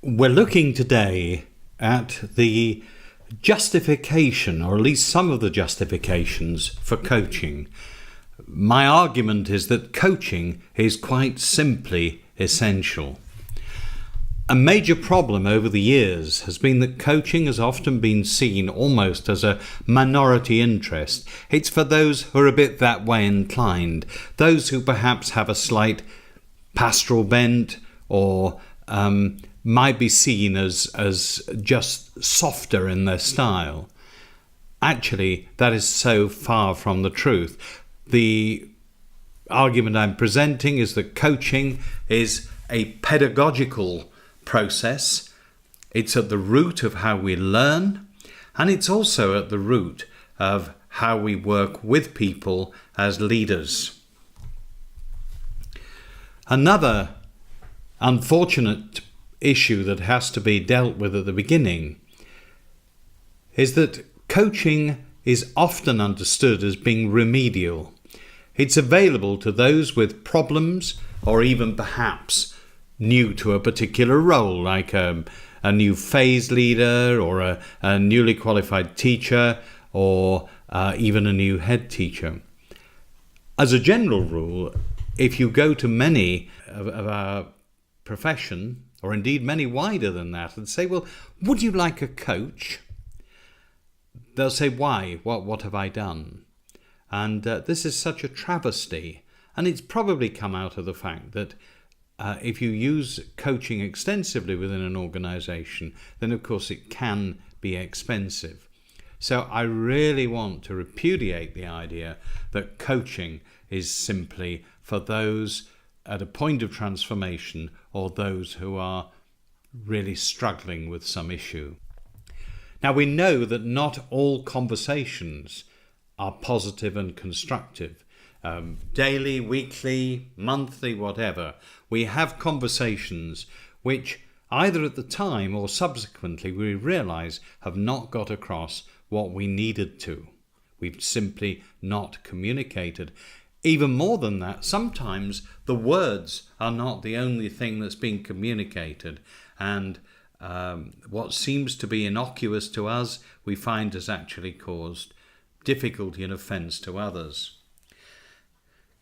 We're looking today at the justification, or at least some of the justifications for coaching. My argument is that coaching is quite simply essential. A major problem over the years has been that coaching has often been seen almost as a minority interest. It's for those who are a bit that way inclined, those who perhaps have a slight pastoral bent or might be seen as just softer in their style. Actually, that is so far from the truth. The argument I'm presenting is that coaching is a pedagogical process. It's at the root of how we learn, and it's also at the root of how we work with people as leaders. Another unfortunate issue that has to be dealt with at the beginning is that coaching is often understood as being remedial. It's available to those with problems or even perhaps new to a particular role, like a new phase leader or a newly qualified teacher or even a new head teacher. As a general rule, if you go to many of our profession, or indeed many wider than that, and say, well, would you like a coach? They'll say, why? What have I done? And this is such a travesty. And it's probably come out of the fact that if you use coaching extensively within an organization, then of course it can be expensive. So I really want to repudiate the idea that coaching is simply for those at a point of transformation or those who are really struggling with some issue. Now, we know that not all conversations are positive and constructive. Daily, weekly, monthly, whatever, we have conversations which either at the time or subsequently we realise have not got across what we needed to. We've simply not communicated. Even more than that, sometimes the words are not the only thing that's being communicated, and what seems to be innocuous to us, we find has actually caused difficulty and offence to others.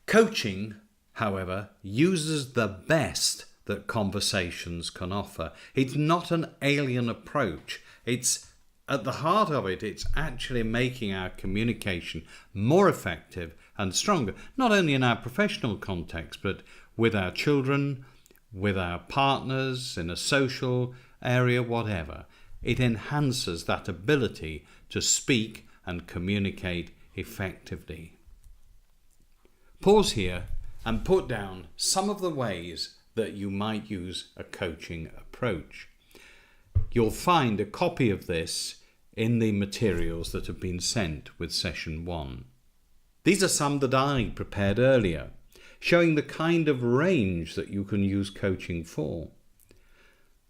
Coaching, however, uses the best that conversations can offer. It's not an alien approach. It's at the heart of it, it's actually making our communication more effective and stronger, not only in our professional context, but with our children, with our partners, in a social area, whatever. It enhances that ability to speak and communicate effectively. Pause here and put down some of the ways that you might use a coaching approach. You'll find a copy of this in the materials that have been sent with session 1. These are some that I prepared earlier, showing the kind of range that you can use coaching for.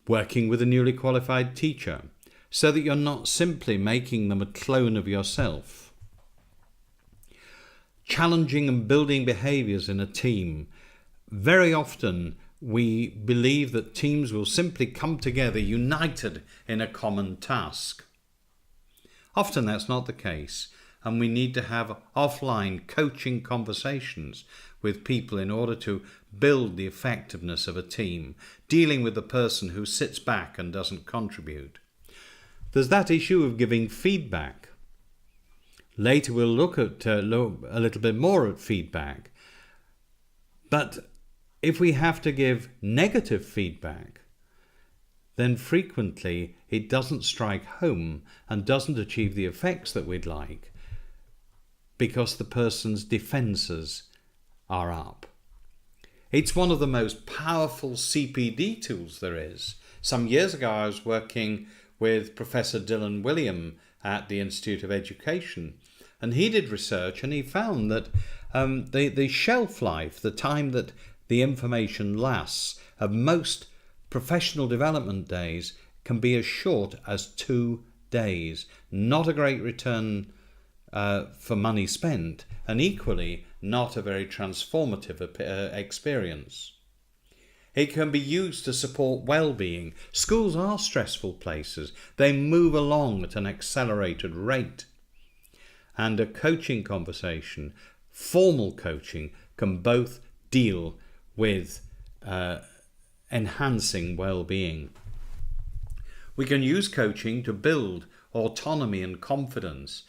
Working with a newly qualified teacher, so that you're not simply making them a clone of yourself. Challenging and building behaviours in a team. Very often we believe that teams will simply come together united in a common task. Often that's not the case, and we need to have offline coaching conversations with people in order to build the effectiveness of a team, dealing with the person who sits back and doesn't contribute. There's that issue of giving feedback. Later we'll look at a little bit more at feedback. But if we have to give negative feedback, then frequently it doesn't strike home and doesn't achieve the effects that we'd like because the person's defences are up. It's one of the most powerful CPD tools there is. Some years ago I was working with Professor Dylan William at the Institute of Education, and he did research and he found that the shelf life, the time that the information lasts of most professional development days can be as short as 2 days. Not a great return for money spent, and equally not a very transformative experience. It can be used to support well-being. Schools are stressful places. They move along at an accelerated rate. And a coaching conversation, formal coaching, can both deal with enhancing well-being. We can use coaching to build autonomy and confidence.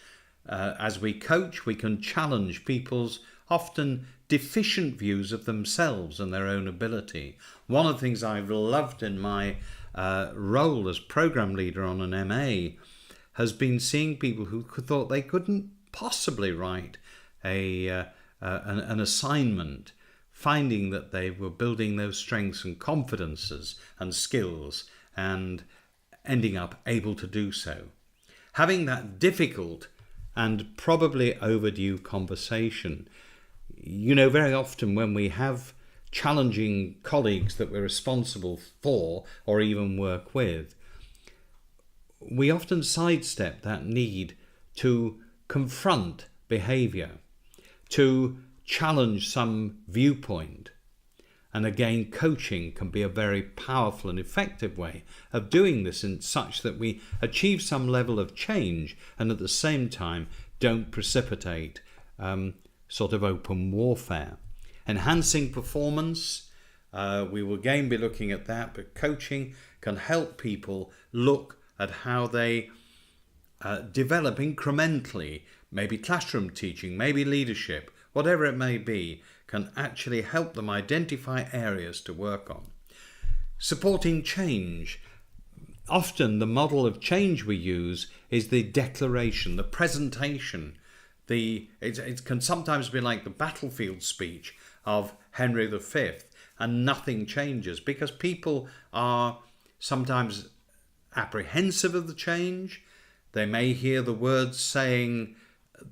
As we coach, we can challenge people's often deficient views of themselves and their own ability. One of the things I've loved in my role as program leader on an MA has been seeing people who thought they couldn't possibly write an assignment, finding that they were building those strengths and confidences and skills and ending up able to do so. Having that difficult and probably overdue conversation. Very often when we have challenging colleagues that we're responsible for or even work with, we often sidestep that need to confront behaviour, to challenge some viewpoint. And again, coaching can be a very powerful and effective way of doing this in such that we achieve some level of change and at the same time don't precipitate sort of open warfare. Enhancing performance, we will again be looking at that, but coaching can help people look at how they develop incrementally, maybe classroom teaching, maybe leadership, whatever it may be, can actually help them identify areas to work on. Supporting change. Often the model of change we use is the declaration, the presentation. It can sometimes be like the battlefield speech of Henry V, and nothing changes because people are sometimes apprehensive of the change. They may hear the words saying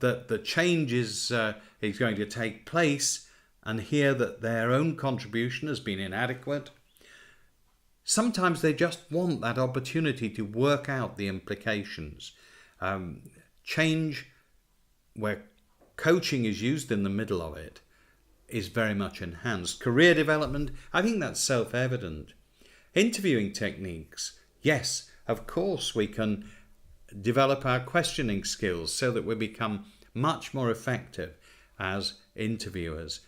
that the change is going to take place and hear that their own contribution has been inadequate. Sometimes they just want that opportunity to work out the implications. Change, where coaching is used in the middle of it, is very much enhanced. Career development, I think that's self-evident. Interviewing techniques, yes, of course we can develop our questioning skills so that we become much more effective as interviewers.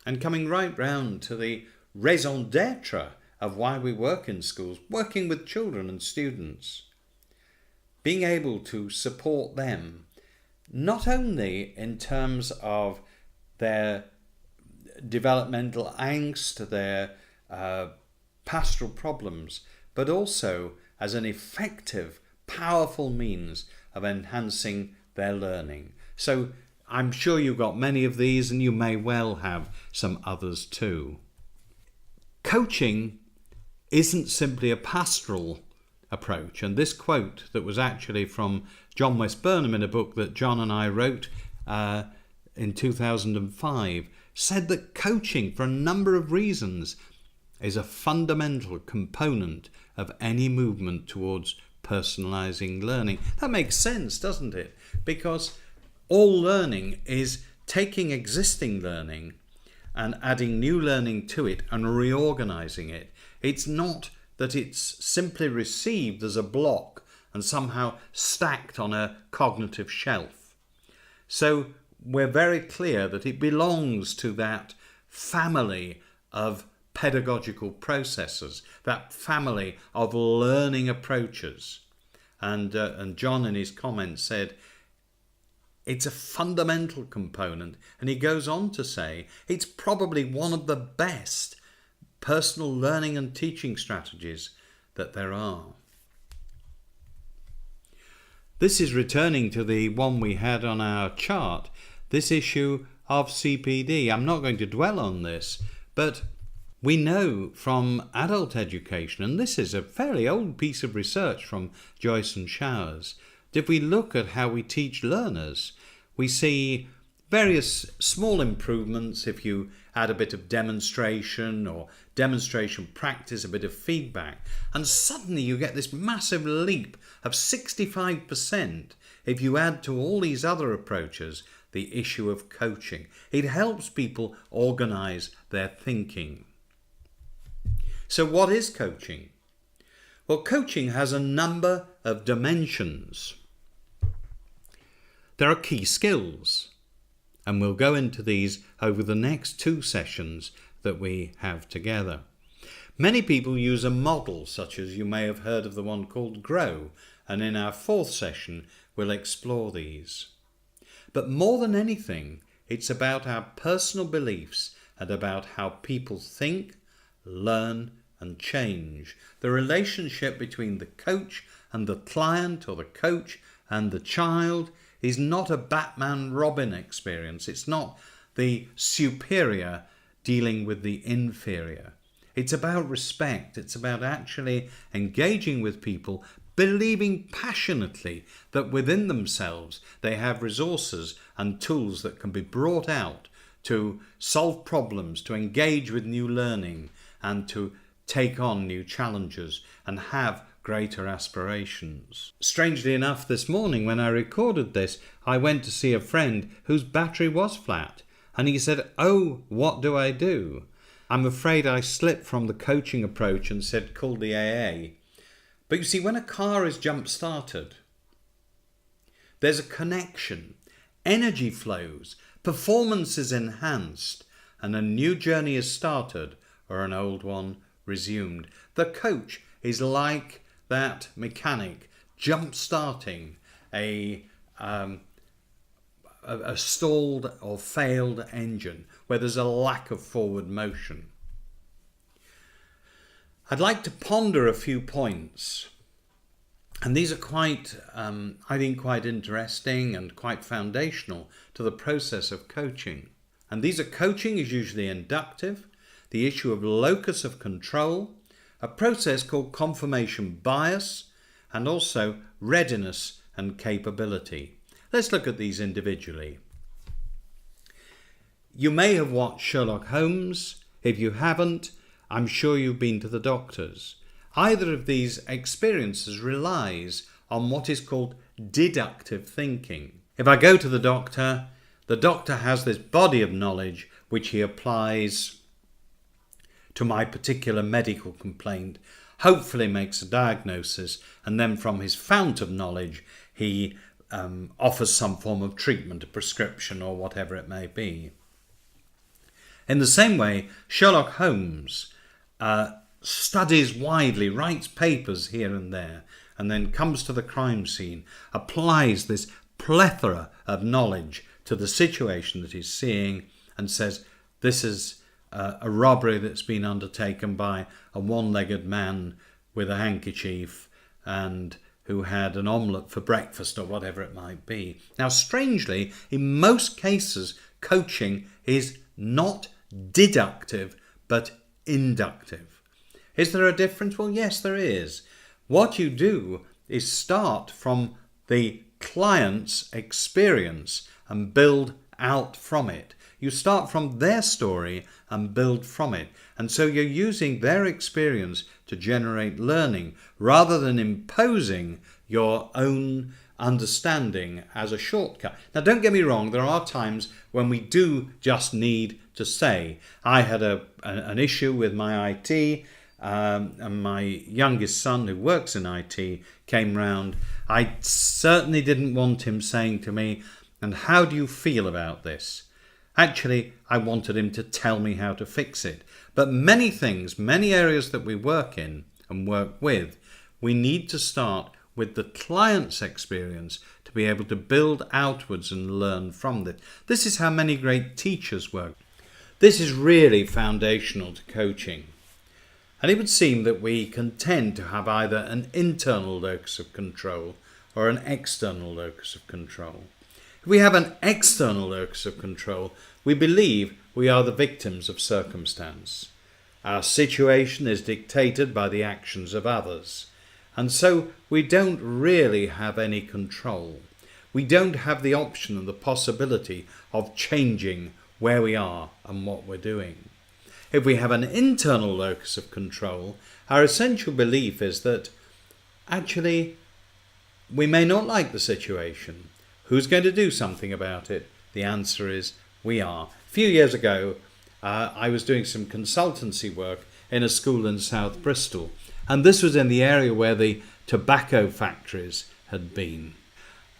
And coming right round to the raison d'etre of why we work in schools, working with children and students, being able to support them, not only in terms of their developmental angst, their pastoral problems, but also as an effective, powerful means of enhancing their learning. So I'm sure you've got many of these and you may well have some others too. Coaching isn't simply a pastoral approach, and this quote that was actually from John West Burnham in a book that John and I wrote in 2005 said that coaching, for a number of reasons, is a fundamental component of any movement towards personalizing learning. That makes sense, doesn't it? Because all learning is taking existing learning and adding new learning to it and reorganizing it. It's not that it's simply received as a block and somehow stacked on a cognitive shelf. So we're very clear that it belongs to that family of pedagogical processes, that family of learning approaches. And John in his comments said, it's a fundamental component, and he goes on to say it's probably one of the best personal learning and teaching strategies that there are. This is returning to the one we had on our chart, this issue of CPD. I'm not going to dwell on this, but we know from adult education, and this is a fairly old piece of research from Joyce and Showers, if we look at how we teach learners, we see various small improvements if you add a bit of demonstration or demonstration practice, a bit of feedback, and suddenly you get this massive leap of 65% if you add to all these other approaches the issue of coaching. It helps people organize their thinking. So what is coaching? Well, coaching has a number of dimensions. There are key skills, and we'll go into these over the next 2 sessions that we have together. Many people use a model, such as you may have heard of the one called GROW, and in our 4th session we'll explore these. But more than anything, it's about our personal beliefs and about how people think, learn and change. The relationship between the coach and the client, or the coach and the child, is not a Batman-Robin experience. It's not the superior dealing with the inferior. It's about respect. It's about actually engaging with people, believing passionately that within themselves they have resources and tools that can be brought out to solve problems, to engage with new learning, and to take on new challenges and have greater aspirations. Strangely enough, this morning when I recorded this, I went to see a friend whose battery was flat, and he said, "Oh, what do I do?" I'm afraid I slipped from the coaching approach and said, "Call the AA." But you see, when a car is jump-started, there's a connection, energy flows, performance is enhanced, and a new journey is started or an old one resumed. The coach is like that mechanic jump-starting a stalled or failed engine where there's a lack of forward motion. I'd like to ponder a few points, and these are quite, I think, quite interesting and quite foundational to the process of coaching. And these are: coaching is usually inductive, the issue of locus of control, a process called confirmation bias, and also readiness and capability. Let's look at these individually. You may have watched Sherlock Holmes. If you haven't, I'm sure you've been to the doctors. Either of these experiences relies on what is called deductive thinking. If I go to the doctor has this body of knowledge which he applies to my particular medical complaint, hopefully makes a diagnosis, and then from his fount of knowledge he offers some form of treatment, a prescription or whatever it may be. In the same way, Sherlock Holmes studies widely, writes papers here and there, and then comes to the crime scene, applies this plethora of knowledge to the situation that he's seeing, and says, this is a robbery that's been undertaken by a one-legged man with a handkerchief and who had an omelette for breakfast or whatever it might be. Now, strangely, in most cases, coaching is not deductive but inductive. Is there a difference? Well, yes, there is. What you do is start from the client's experience and build out from it. You start from their story and build from it. And so you're using their experience to generate learning rather than imposing your own understanding as a shortcut. Now, don't get me wrong, there are times when we do just need to say, I had an issue with my IT, and my youngest son, who works in IT, came round. I certainly didn't want him saying to me, "And how do you feel about this?" Actually, I wanted him to tell me how to fix it. But many things, many areas that we work in and work with, we need to start with the client's experience to be able to build outwards and learn from it. This is how many great teachers work. This is really foundational to coaching. And it would seem that we can tend to have either an internal locus of control or an external locus of control. If we have an external locus of control, we believe we are the victims of circumstance. Our situation is dictated by the actions of others, and so we don't really have any control. We don't have the option and the possibility of changing where we are and what we're doing. If we have an internal locus of control, our essential belief is that actually we may not like the situation. Who's going to do something about it? The answer is we are. A few years ago, I was doing some consultancy work in a school in South Bristol. And this was in the area where the tobacco factories had been.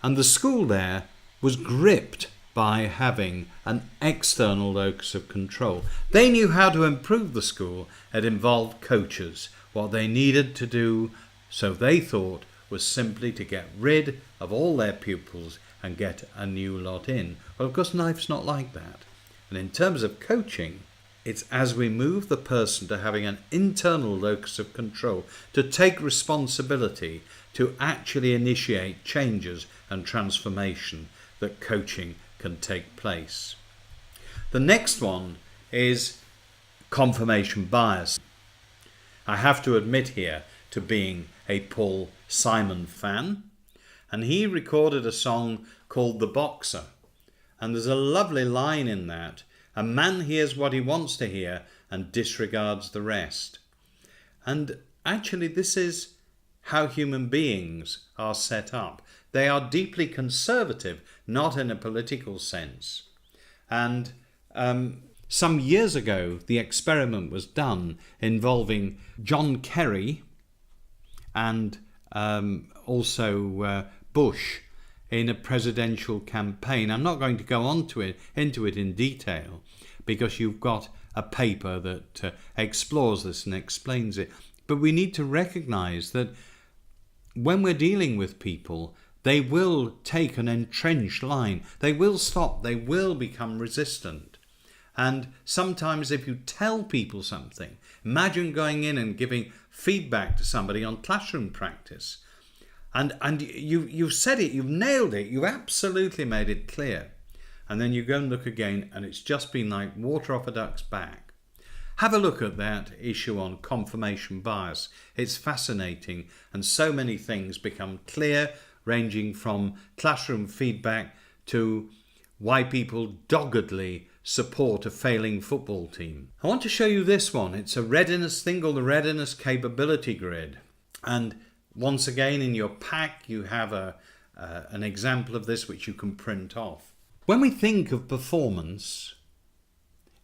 And the school there was gripped by having an external locus of control. They knew how to improve the school. It involved coaches. What they needed to do, so they thought, was simply to get rid of all their pupils and get a new lot in. Well, of course, life's not like that. And in terms of coaching, it's as we move the person to having an internal locus of control, to take responsibility, to actually initiate changes and transformation, that coaching can take place. The next one is confirmation bias. I have to admit here to being a Paul Simon fan, and he recorded a song called The Boxer. And there's a lovely line in that: a man hears what he wants to hear and disregards the rest. And actually this is how human beings are set up. They are deeply conservative, not in a political sense. And some years ago, the experiment was done involving John Kerry and also Bush in a presidential campaign. I'm not going to go into it in detail, because you've got a paper that explores this and explains it. But we need to recognize that when we're dealing with people, they will take an entrenched line. They will stop. They will become resistant. And sometimes if you tell people something, imagine going in and giving feedback to somebody on classroom practice. And you've said it, you've nailed it, you've absolutely made it clear. And then you go and look again and it's just been like water off a duck's back. Have a look at that issue on confirmation bias. It's fascinating, and so many things become clear, ranging from classroom feedback to why people doggedly support a failing football team. I want to show you this one. It's a readiness thing called the Readiness Capability Grid. And once again, in your pack, you have an example of this which you can print off. When we think of performance,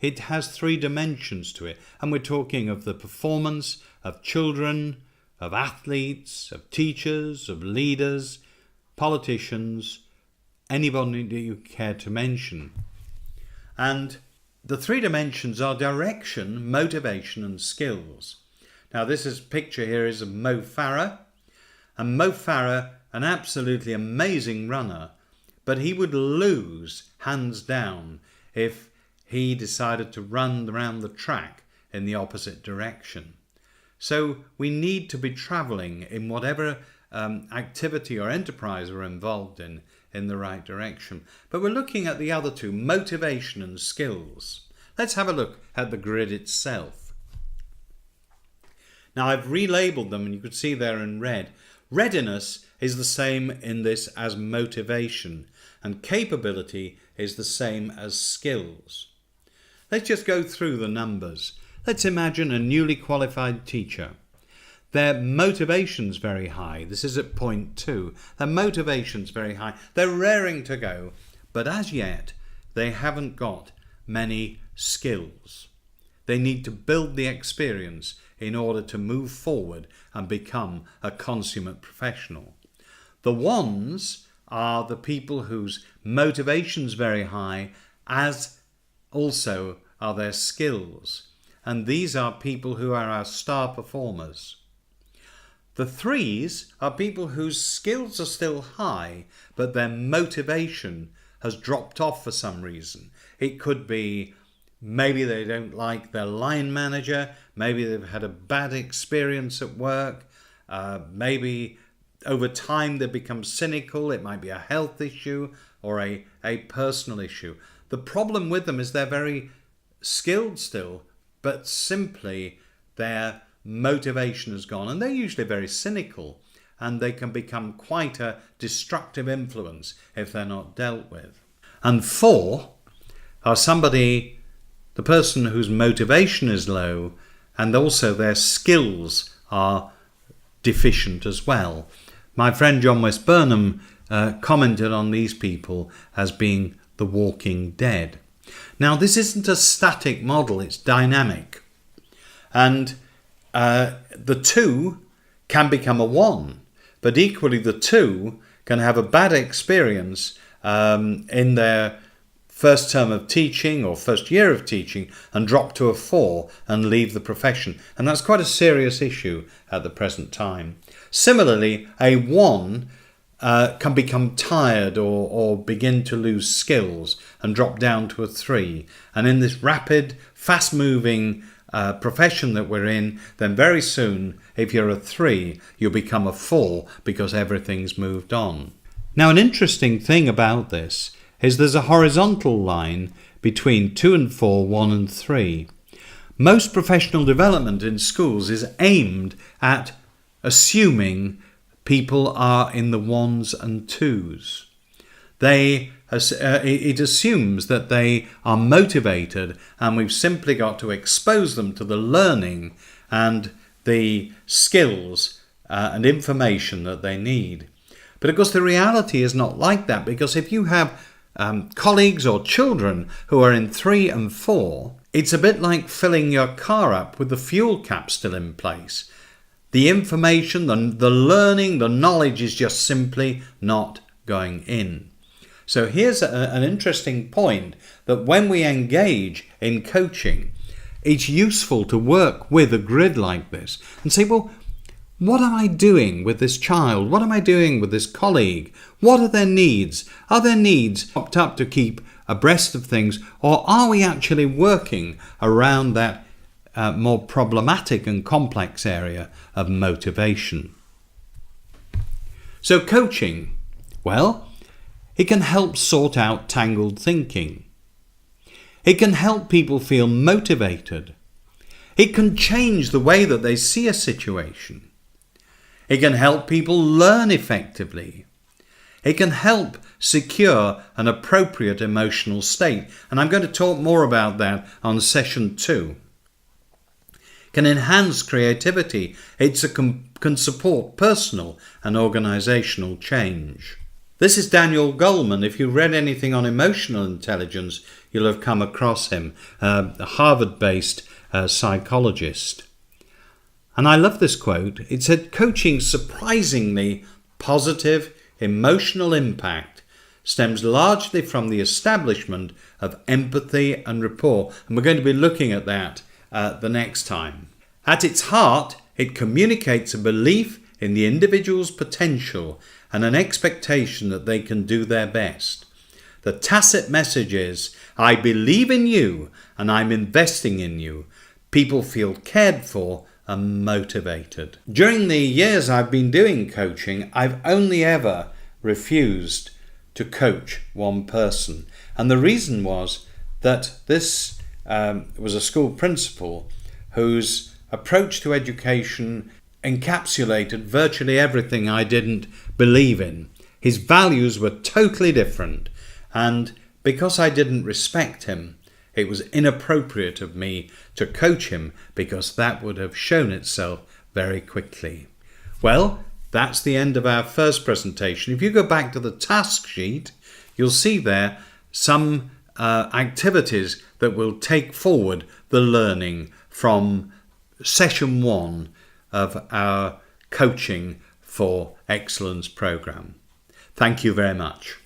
it has 3 dimensions to it. And we're talking of the performance of children, of athletes, of teachers, of leaders, politicians, anybody that you care to mention. And the 3 dimensions are direction, motivation, and skills. Now, picture here is of Mo Farah. And Mo Farah, an absolutely amazing runner, but he would lose hands down if he decided to run around the track in the opposite direction. So we need to be travelling in whatever activity or enterprise we're involved in the right direction. But we're looking at the other 2, motivation and skills. Let's have a look at the grid itself. Now I've relabeled them, and you could see there in red. Readiness is the same in this as motivation, and capability is the same as skills. Let's just go through the numbers. Let's imagine a newly qualified teacher. Their motivation's very high. This is at point 2. Their motivation's very high. They're raring to go, but as yet they haven't got many skills. They need to build the experience in order to move forward and become a consummate professional. The ones are the people whose motivation's very high, as also are their skills. And these are people who are our star performers. The 3s are people whose skills are still high, but their motivation has dropped off for some reason. It could be maybe they don't like their line manager, maybe they've had a bad experience at work, maybe over time they become cynical, it might be a health issue or a personal issue. The problem with them is they're very skilled still, but simply their motivation has gone, and they're usually very cynical, and they can become quite a destructive influence if they're not dealt with. And 4 are the person whose motivation is low, and also their skills are deficient as well. My friend John West Burnham commented on these people as being the walking dead. Now, this isn't a static model, it's dynamic. And the 2 can become a 1, but equally the 2 can have a bad experience in their first term of teaching or first year of teaching and drop to a 4 and leave the profession. And that's quite a serious issue at the present time. Similarly, a 1 can become tired or begin to lose skills and drop down to a 3. And in this rapid, fast-moving profession that we're in, then very soon, if you're a 3, you'll become a 4 because everything's moved on. Now, an interesting thing about this is there's a horizontal line between 2 and 4, 1 and 3. Most professional development in schools is aimed at assuming people are in the 1s and 2s. It assumes that they are motivated, and we've simply got to expose them to the learning and the skills and information that they need. But of course the reality is not like that, because if you have colleagues or children who are in 3 and 4, it's a bit like filling your car up with the fuel cap still in place. The information, the learning, the knowledge is just simply not going in. So here's an interesting point, that when we engage in coaching, it's useful to work with a grid like this and say, well, what am I doing with this child? What am I doing with this colleague? What are their needs? Are their needs popped up to keep abreast of things, or are we actually working around that more problematic and complex area of motivation? So coaching, well, it can help sort out tangled thinking. It can help people feel motivated. It can change the way that they see a situation. It can help people learn effectively. It can help secure an appropriate emotional state. And I'm going to talk more about that on session 2. It can enhance creativity. It can support personal and organisational change. This is Daniel Goleman. If you read anything on emotional intelligence, you'll have come across him, a Harvard-based psychologist. And I love this quote. It said, "Coaching's surprisingly positive emotional impact stems largely from the establishment of empathy and rapport." And we're going to be looking at that the next time. At its heart, it communicates a belief in the individual's potential and an expectation that they can do their best. The tacit message is, I believe in you and I'm investing in you. People feel cared for and motivated. During the years I've been doing coaching, I've only ever refused to coach one person. And the reason was that this was a school principal whose approach to education encapsulated virtually everything I didn't believe in. His values were totally different, and because I didn't respect him, it was inappropriate of me to coach him, because that would have shown itself very quickly. Well, that's the end of our first presentation. If you go back to the task sheet, you'll see there some activities that will take forward the learning from session 1 of our Coaching for Excellence program. Thank you very much.